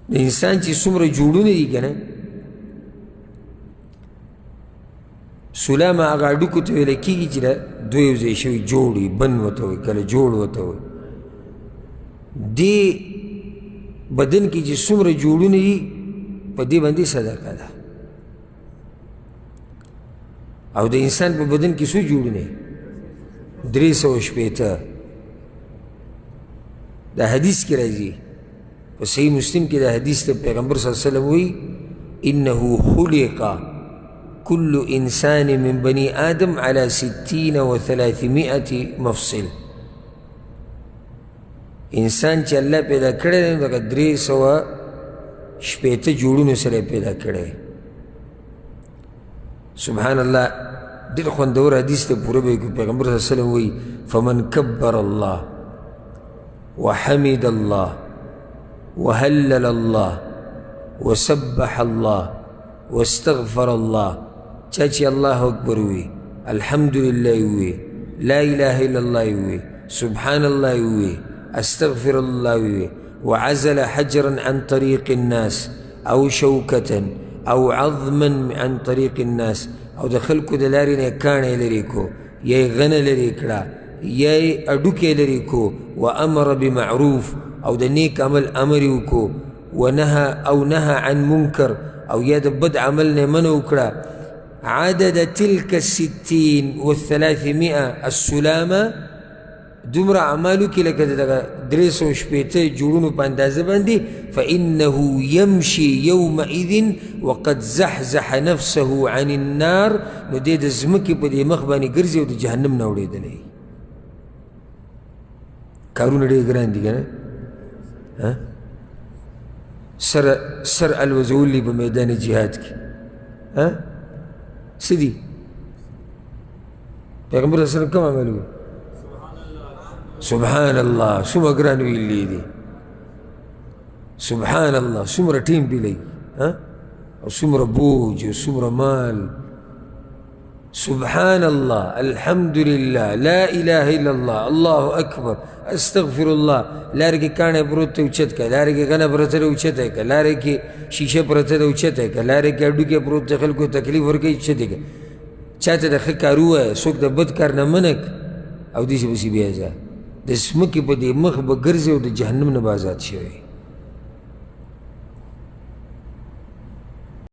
د انسان چې څومره جوړونه دي که نه، سلام هغه هډوکو ته ویلی کېږي چې دوه یو ځای شوي جوړ وي، بند ورته وایي، کله جوړ ورته وایي. دې بدن کې چې څومره جوړونه دي په دې باندې صدقه ده. او د انسان په بدن کې څو جوړونه 360. دا حدیث کې راځي په صحیح مسلم کې، دا حدیث ته پیغمبر صلی الله علیه وسلم وی انه خلق كل انسان من بني آدم على 60 و 300 مفصل. انسان چې الله پیدا کړی دی دغه 360 جوړونو سره پیدا کړی. سبحان الله، ډېر خوندور حدیث ته پوره به یې پیغمبر صلی الله علیه وسلم وی فمن کبر الله وحمد الله وهلل الله وسبح الله واستغفر الله، چا چې الله اکبر وی، الحمدلله وی، لا اله الا الله وی، سبحان الله وی، استغفر الله وی، وعزل حجرا عن طريق الناس او شوكة او عظما عن طريق الناس، او د خلکو د لارې نه کاڼی لرې کو، یا یې غنه لرې کړه، یا یې اډوکی لرې کو، وامر بمعروف، او د نیک عمل امر یې وکړو، ونهى او نهى عن منکر، او یا د بد عمل نه منع وکړه. عدد تلك 60 و 300 السلامه، دومره اعمالو کې لکه دغه 360 جوړونو په اندازه باندې، فانه يمشي يومئذ وقد زحزح نفسه عن النار، نو دې د ځمکې په دې مخ باندې ګرځي او د جهنم نه اوړېدلی. کارونه ډېر ګران دي که نه؟ سر الوزولی په میدان جهاد کې څه دي؟ پیغمبر صلی الله علیه وسلم کوم عمل وي؟ سبحان الله، څومره ګران ویلي دي. سبحان الله، څومره ټیم پې لګي او څومره بوج او څومره مال. سبحان الله، الحمد لله، لا اله الا الله، الله اکبر، استغفر الله. لارې کې کاڼی پروت دی اوچت کړه، لارې کې غنه پرته ده اوچته کړه، لارې کې شیشه پرته ده اوچته کړه، لارې کې هډوکی پروت دی خلکو تکلیف ورکوي اوچتې کړه. چاته د ښه کار ووایه، څوک د بد کار نه منع او داسې پسې بیا ځه، د ځمکې په دې مخ به ګرځي او د جهنم نه به ازاد شوی.